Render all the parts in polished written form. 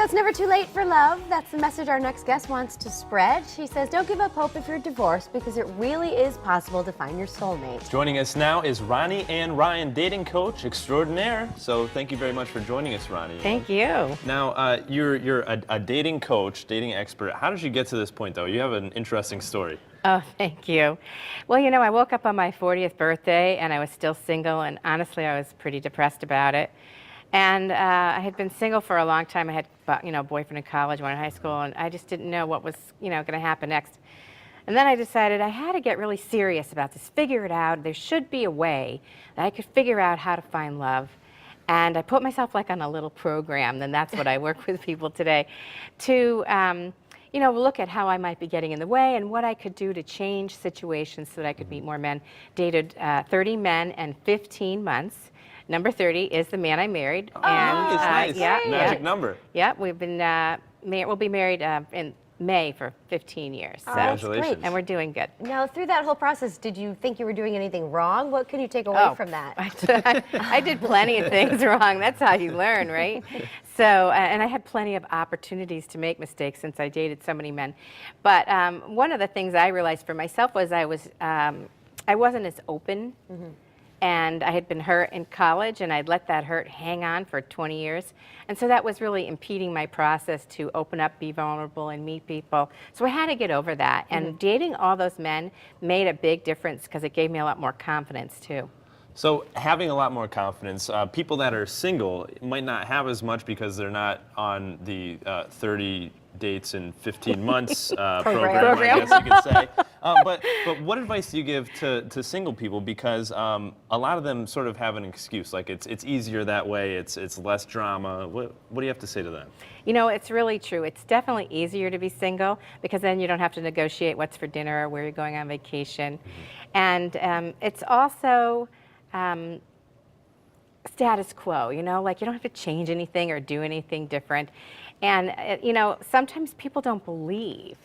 it's never too late for love. That's the message our next guest wants to spread. She says, don't give up hope if you're divorced because it really is possible to find your soulmate. Joining us now is Ronnie Ann Ryan, dating coach extraordinaire. So thank you very much for joining us, Ronnie. Thank you. Now, you're a dating coach, dating expert. How did you get to this point, though? You have an interesting story. Oh, thank you. Well, you know, I woke up on my 40th birthday and I was still single, and honestly, I was pretty depressed about it. And I had been single for a long time. I had, a boyfriend in college, one in high school, and I just didn't know what was, going to happen next. And then I decided I had to get really serious about this, figure it out. There should be a way that I could figure out how to find love. And I put myself like on a little program, and that's what I work with people today, to look at how I might be getting in the way and what I could do to change situations so that I could meet more men. Dated 30 men and 15 months. Number 30 is the man I married. Oh, nice. Yeah, Magic number. Yeah, we've been, we'll be married in May for 15 years. So. Congratulations. And we're doing good. Now, through that whole process, did you think you were doing anything wrong? What can you take away from that? I did plenty of things wrong. That's how you learn, right? So, and I had plenty of opportunities to make mistakes since I dated so many men. But one of the things I realized for myself was I wasn't as open. Mm-hmm. And I had been hurt in college, and I'd let that hurt hang on for 20 years. And so that was really impeding my process to open up, be vulnerable, and meet people. So I had to get over that. Mm-hmm. And dating all those men made a big difference because it gave me a lot more confidence, too. So having a lot more confidence, people that are single might not have as much because they're not on the 30 dates in 15 months program, I guess you could say. But what advice do you give to single people? Because a lot of them sort of have an excuse, like it's easier that way, it's less drama. What do you have to say to them? You know, it's really true. It's definitely easier to be single because then you don't have to negotiate what's for dinner or where you're going on vacation. Mm-hmm. And it's also status quo, like you don't have to change anything or do anything different. And, sometimes people don't believe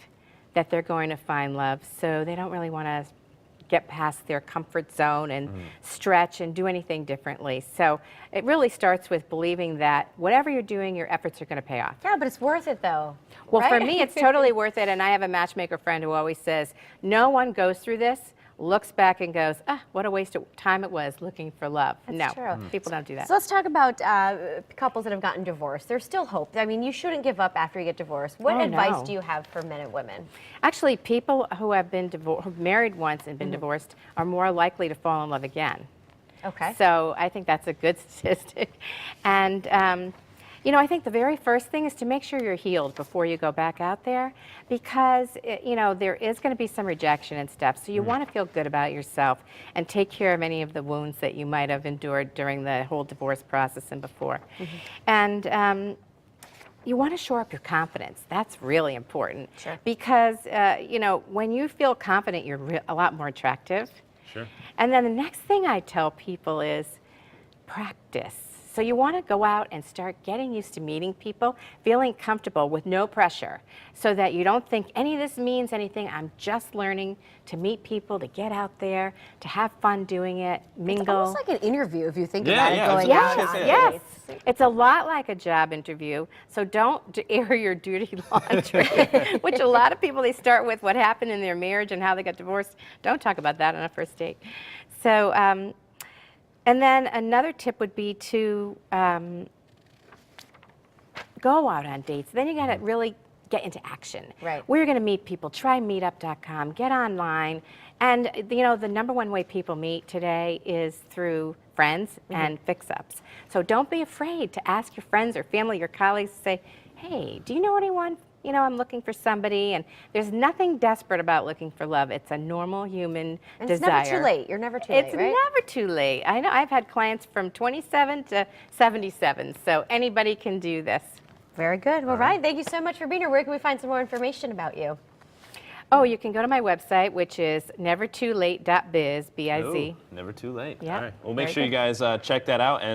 that they're going to find love, so they don't really want to get past their comfort zone and stretch and do anything differently. So it really starts with believing that whatever you're doing, your efforts are going to pay off. Yeah, but it's worth it, though. Well, right? For me, it's totally worth it. And I have a matchmaker friend who always says, no one goes through this, looks back and goes, what a waste of time it was looking for love. That's no, true. People don't do that. So let's talk about couples that have gotten divorced. There's still hope. I mean, you shouldn't give up after you get divorced. What advice do you have for men and women? Actually, people who have been who've married once and been divorced are more likely to fall in love again. Okay. So I think that's a good statistic. And I think the very first thing is to make sure you're healed before you go back out there, because there is going to be some rejection and stuff. So you want to feel good about yourself and take care of any of the wounds that you might have endured during the whole divorce process and before. Mm-hmm. And you want to shore up your confidence. That's really important. Sure. Because when you feel confident, you're a lot more attractive. Sure. And then the next thing I tell people is practice. So you want to go out and start getting used to meeting people, feeling comfortable with no pressure, so that you don't think any of this means anything. I'm just learning to meet people, to get out there, to have fun doing it, mingle. It's almost like an interview if you think about it going out. out. Yes. It's a lot like a job interview, so don't air your dirty laundry, which a lot of people, they start with what happened in their marriage and how they got divorced. Don't talk about that on a first date. So, and then another tip would be to go out on dates. Then you got to really get into action. Right. Where you're going to meet people. Try meetup.com. Get online. And the number one way people meet today is through friends and fix-ups. So don't be afraid to ask your friends or family, your colleagues, to say, hey, do you know anyone? I'm looking for somebody, and there's nothing desperate about looking for love. It's a normal human desire. It's never too late. You're never too late, right? It's never too late. I know I've had clients from 27 to 77, so anybody can do this. Very good. Well, Ryan, thank you so much for being here. Where can we find some more information about you? Oh, you can go to my website, which is nevertoolate.biz, B-I-Z. Never too late. Yeah. All right. Well, make sure you guys check that out. And